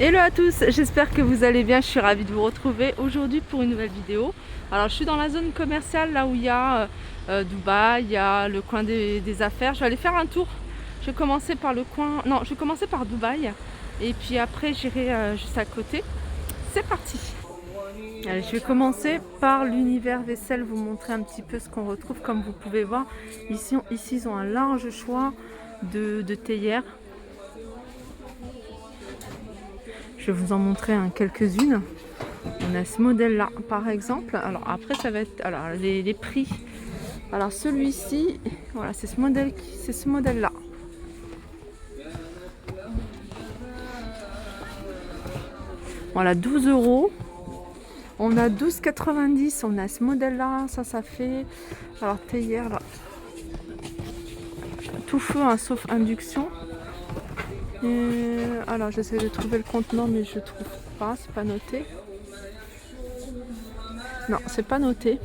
Hello à tous, j'espère que vous allez bien, je suis ravie de vous retrouver aujourd'hui pour une nouvelle vidéo. Alors je suis dans la zone commerciale là où il y a Dubaï, il y a le coin des affaires. Je vais aller faire un tour, je vais commencer par le coin, non je vais commencer par Dubaï et puis après j'irai juste à côté. C'est parti. Allez, je vais commencer par l'univers vaisselle, vous montrer un petit peu ce qu'on retrouve. Comme vous pouvez voir, ici ils ont un large choix de théières. Je vais vous en montrer quelques-unes. On a ce modèle là par exemple. Alors après ça va être alors les prix. Alors celui-ci, voilà, c'est ce modèle là. Voilà, 12 €. On a 12,90 €. On a ce modèle là, ça fait alors théière là. Tout feu hein, sauf induction. Et alors j'essaie de trouver le contenant mais je trouve pas, c'est pas noté. Non, c'est pas noté.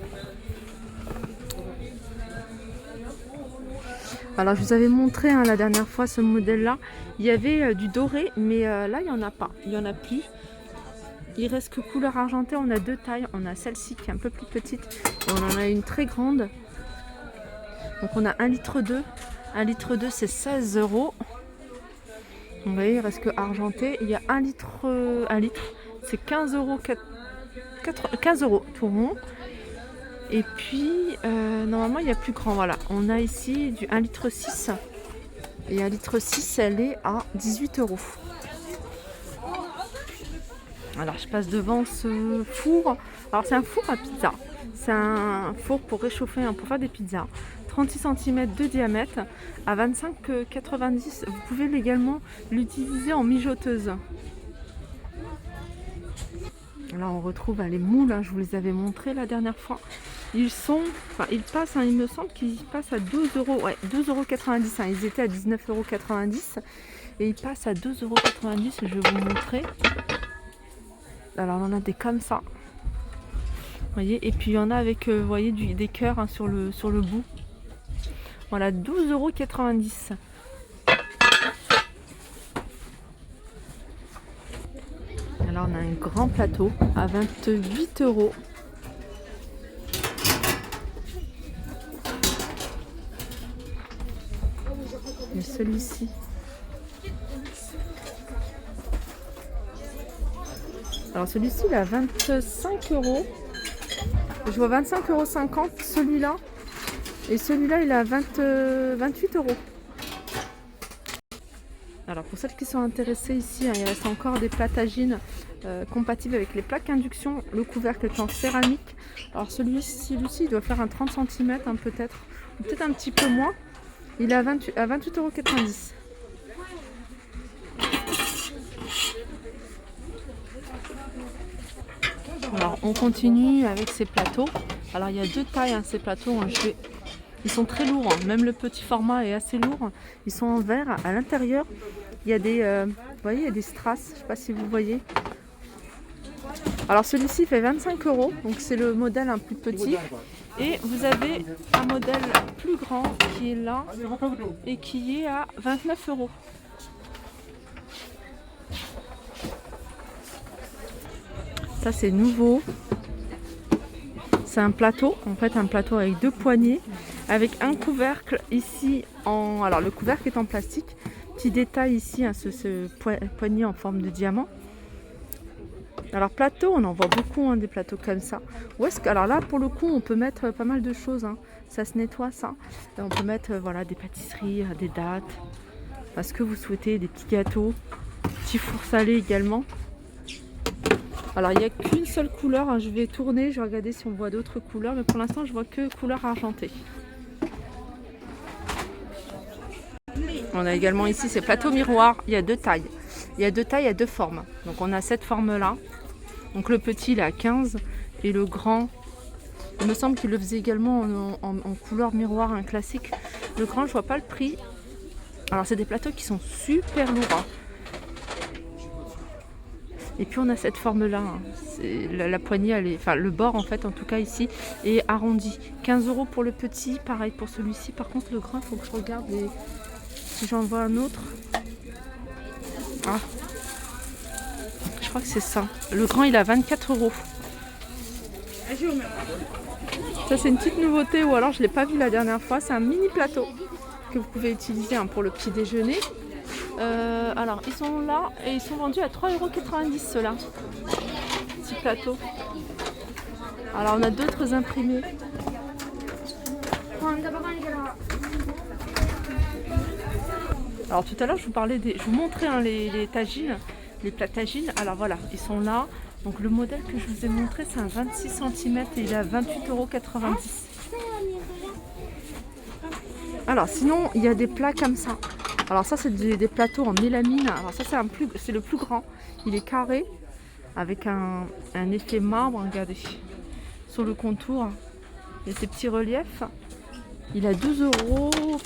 Alors je vous avais montré hein, la dernière fois ce modèle là. Il y avait du doré mais là il n'y en a pas. Il n'y en a plus. Il reste que couleur argentée. On a deux tailles. On a celle-ci qui est un peu plus petite. Et on en a une très grande. Donc on a 1,2 litre. 1,2 litre c'est 16 €. Vous voyez, il reste que argenté. Il y a 1 litre, c'est 15 €, 15 € tout rond. Et puis, normalement, il y a plus grand. Voilà, on a ici du 1,6 litre. Et 1,6 litre, elle est à 18 €. Alors, je passe devant ce four. Alors, c'est un four à pizza. C'est un four pour réchauffer, pour faire des pizzas. 36 cm de diamètre à 25,90 €. Vous pouvez également l'utiliser en mijoteuse. Là on retrouve les moules, hein, je vous les avais montrés la dernière fois. Ils passent, il me semble qu'ils passent à 12 €, ouais, 12,90 €. Hein. Ils étaient à 19,90 € et ils passent à 2,90 €. Je vais vous montrer. Alors on en a des comme ça. Vous voyez, et puis il y en a avec vous voyez, des cœurs hein, sur le bout. Voilà, 12,90 €. Alors on a un grand plateau à 28 €. Et celui-ci. Alors celui-ci il est à 25 €. Je vois 25,50 € celui-là. Et celui-là il est à 28 €. Alors pour celles qui sont intéressées ici, hein, il reste encore des platagines compatibles avec les plaques induction. Le couvercle est en céramique. Alors celui-ci il doit faire un 30 cm hein, peut-être, ou peut-être un petit peu moins. Il est à 28,90 €. Alors on continue avec ces plateaux. Alors il y a deux tailles hein, ces plateaux. Hein, ils sont très lourds, hein. Même le petit format est assez lourd. Ils sont en verre. À l'intérieur, il y a des, vous voyez, il y a des strass. Je ne sais pas si vous voyez. Alors celui-ci fait 25 €. Donc c'est le modèle un plus petit. Et vous avez un modèle plus grand qui est là et qui est à 29 €. Ça c'est nouveau. C'est un plateau, en fait un plateau avec deux poignées, avec un couvercle ici en... Alors le couvercle est en plastique, petit détail ici, hein, ce poignet en forme de diamant. Alors plateau, on en voit beaucoup hein, des plateaux comme ça. Alors là pour le coup on peut mettre pas mal de choses, hein. Ça se nettoie ça. Et on peut mettre voilà, des pâtisseries, des dattes, ce que vous souhaitez, des petits gâteaux, petits fours salés également. Alors il n'y a qu'une seule couleur, hein. Je vais tourner, je vais regarder si on voit d'autres couleurs, mais pour l'instant je vois que couleur argentée. On a également ici ces plateaux miroirs, il y a deux tailles. Il y a deux tailles, il y a deux formes. Donc on a cette forme là. Donc le petit il est à 15 et le grand, il me semble qu'il le faisait également en couleur miroir, un classique. Le grand je vois pas le prix. Alors c'est des plateaux qui sont super lourds. Hein. Et puis on a cette forme là, hein. La poignée, le bord en fait en tout cas ici est arrondi. 15 € pour le petit, pareil pour celui-ci. Par contre le grand, il faut que je regarde si j'en vois un autre. Ah. crois que c'est ça. Le grand, il a 24 €. Ça, c'est une petite nouveauté, ou alors je ne l'ai pas vu la dernière fois. C'est un mini plateau que vous pouvez utiliser pour le petit déjeuner. Alors, ils sont là et ils sont vendus à 3,90 € ceux-là. Petit plateau. Alors, on a d'autres imprimés. Alors, tout à l'heure, je vous montrais les tagines, les plats tagines. Alors voilà, ils sont là. Donc, le modèle que je vous ai montré, c'est un 26 cm et il est à 28,90 €. Alors, sinon, il y a des plats comme ça. Alors, ça, c'est des plateaux en mélamine. Alors, ça, c'est le plus grand. Il est carré avec un effet marbre. Regardez, sur le contour, il y a ces petits reliefs. Il a 12 €,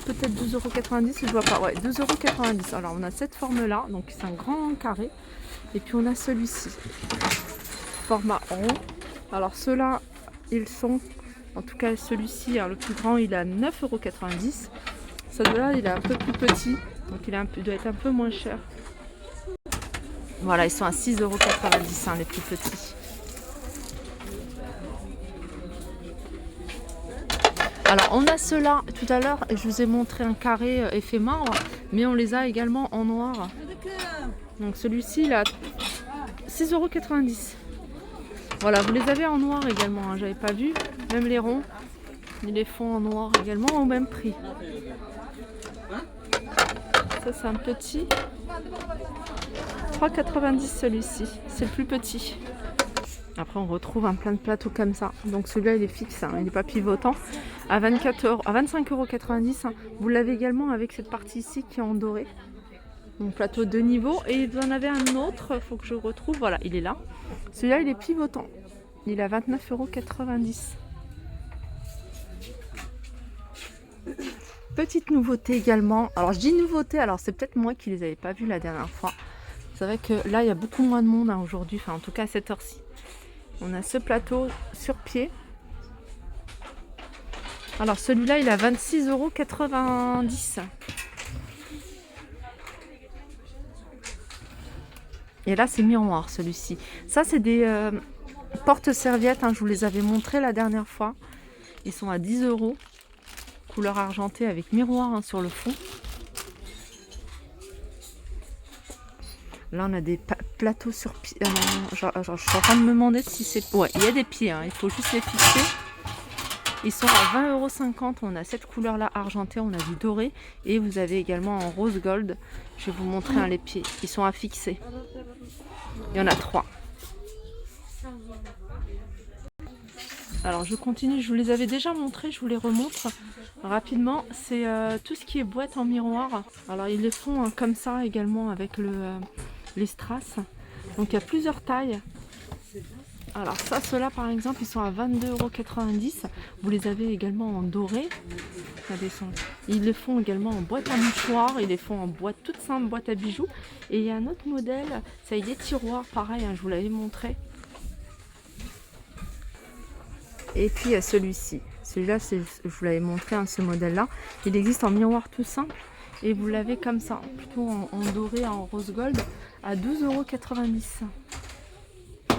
peut-être 12,90 €, je ne vois pas. Ouais, 2,90 €. Alors, on a cette forme-là, donc c'est un grand carré. Et puis, on a celui-ci, format rond. Alors, ceux-là, ils sont, en tout cas, celui-ci, le plus grand, il est à 9,90 €. Celui-là, il est un peu plus petit, donc il doit être un peu moins cher. Voilà, ils sont à 6,90 €, les plus petits. Alors, on a ceux-là, tout à l'heure, je vous ai montré un carré effet marbre, mais on les a également en noir. Donc, celui-ci, il a 6,90 €. Voilà, vous les avez en noir également, j'avais pas vu. Même les ronds, ils les font en noir également au même prix. Ça, c'est un petit. 3,90 € celui-ci, c'est le plus petit. Après, on retrouve plein de plateaux comme ça. Donc celui-là, il est fixe, il n'est pas pivotant. À 25,90 €. Vous l'avez également avec cette partie ici qui est en doré. Donc plateau de niveau. Et vous en avez un autre, il faut que je retrouve. Voilà, il est là. Celui-là, il est pivotant. Il est à 29,90 €. Petite nouveauté également. Alors je dis nouveauté, alors c'est peut-être moi qui les avais pas vus la dernière fois. C'est vrai que là, il y a beaucoup moins de monde aujourd'hui, enfin en tout cas à cette heure-ci. On a ce plateau sur pied. Alors celui-là, il est à 26,90 €. Et là, c'est miroir celui-ci. Ça, c'est des porte-serviettes. Je vous les avais montrés la dernière fois. Ils sont à 10 €. Couleur argentée avec miroir sur le fond. Là, on a des plateaux sur pied. Je suis en train de me demander si c'est... Ouais, il y a des pieds. Il faut juste les fixer. Ils sont à 20,50 €. On a cette couleur-là argentée. On a du doré. Et vous avez également en rose gold. Je vais vous montrer les pieds. Ils sont à fixer. Il y en a 3. Alors, je continue. Je vous les avais déjà montrés. Je vous les remontre rapidement. C'est tout ce qui est boîte en miroir. Alors, ils les font comme ça également avec les strass. Donc il y a plusieurs tailles. Alors ça, ceux-là par exemple, ils sont à 22,90 €. Vous les avez également en doré. Ils les font également en boîte à mouchoirs. Ils les font en boîte toute simple, boîte à bijoux. Et il y a un autre modèle, ça a des tiroirs, pareil, je vous l'avais montré. Et puis il y a celui-ci. Celui-là, je vous l'avais montré, ce modèle-là. Il existe en miroir tout simple. Et vous l'avez comme ça, plutôt en doré, en rose gold, à 12,90 €.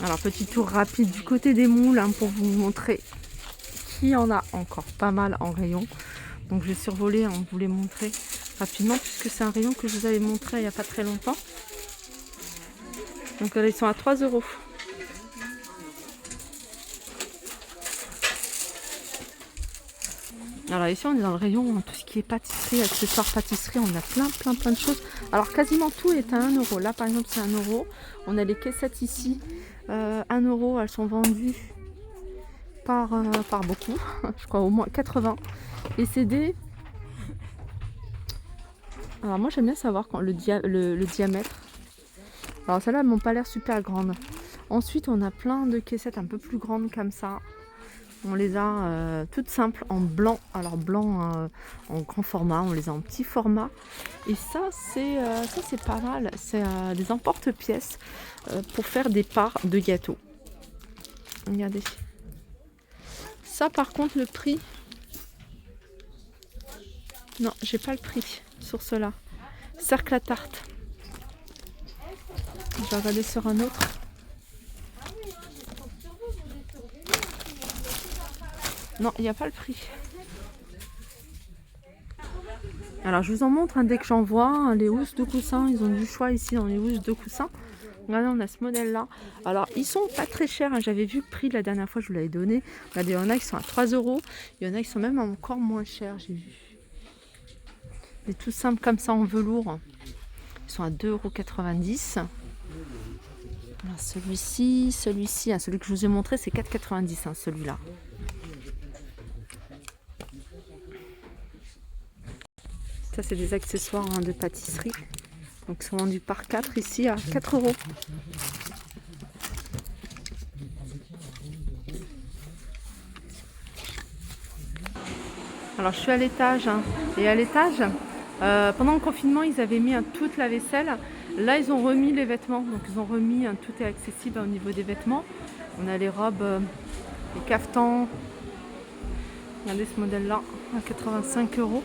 Alors, petit tour rapide du côté des moules pour vous montrer qu'il y en a encore pas mal en rayon. Donc, je vais survoler, vous les montrer rapidement, puisque c'est un rayon que je vous avais montré il n'y a pas très longtemps. Donc, ils sont à 3 €. Alors ici on est dans le rayon tout ce qui est pâtisserie, accessoires pâtisserie, on a plein de choses. Alors quasiment tout est à 1 €. Là par exemple c'est 1 €. On a les caissettes ici, 1 €, elles sont vendues par beaucoup, je crois au moins 80. Et c'est des... Alors moi j'aime bien savoir quand le diamètre. Alors celles-là elles m'ont pas l'air super grandes. Ensuite on a plein de caissettes un peu plus grandes comme ça. On les a toutes simples en blanc, alors blanc en grand format, on les a en petit format. Et ça c'est pas mal, c'est des emporte-pièces pour faire des parts de gâteaux. Regardez. Ça par contre le prix, non j'ai pas le prix sur cela. cercle à tarte. Je vais regarder sur un autre. Non, il n'y a pas le prix. Alors je vous en montre dès que j'en vois. Les housses de coussins, ils ont du choix ici dans les housses de coussins. Regardez, on a ce modèle là. Alors ils sont pas très chers, hein. J'avais vu le prix la dernière fois, je vous l'avais donné. Regardez, il y en a qui sont à 3 €. Il y en a qui sont même encore moins chers, j'ai vu. Des tout simples comme ça en velours. Ils sont à 2,90 €. Alors celui-ci, hein, celui que je vous ai montré, c'est 4,90 €, hein, celui-là. Ça, c'est des accessoires, hein, de pâtisserie. Donc, ils sont vendus par 4 ici à 4 €. Alors, je suis à l'étage. Hein, et à l'étage, pendant le confinement, ils avaient mis toute la vaisselle. Là, ils ont remis les vêtements. Donc, ils ont remis, tout est accessible au niveau des vêtements. On a les robes, les caftans. Regardez ce modèle-là, à 85 €.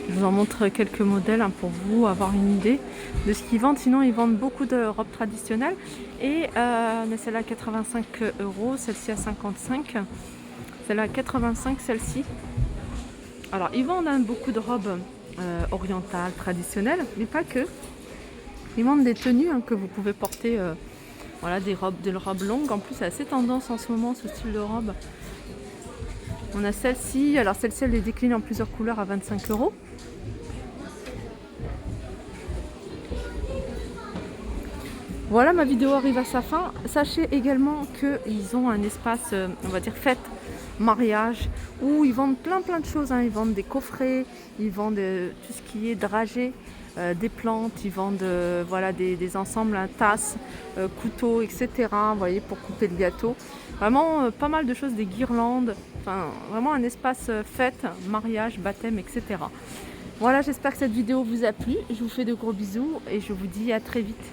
Je vous en montre quelques modèles, hein, pour vous avoir une idée de ce qu'ils vendent. Sinon, ils vendent beaucoup de robes traditionnelles. Et mais celle-là à 85 €, celle-ci à 55. Celle-là à 85, celle-ci. Alors, ils vendent, hein, beaucoup de robes orientales, traditionnelles, mais pas que. Ils vendent des tenues, hein, que vous pouvez porter. Voilà, des robes longues. En plus, c'est assez tendance en ce moment, ce style de robe. On a celle-ci. Alors, celle-ci, elle est déclinée en plusieurs couleurs à 25 €. Voilà, ma vidéo arrive à sa fin. Sachez également qu'ils ont un espace, on va dire fête, mariage, où ils vendent plein de choses, hein. Ils vendent des coffrets, ils vendent tout ce qui est dragée, des plantes, ils vendent voilà, des ensembles, hein, tasses, couteaux, etc. Vous voyez, pour couper le gâteau. Vraiment pas mal de choses, des guirlandes. Enfin, vraiment un espace fête, mariage, baptême, etc. Voilà, j'espère que cette vidéo vous a plu. Je vous fais de gros bisous et je vous dis à très vite.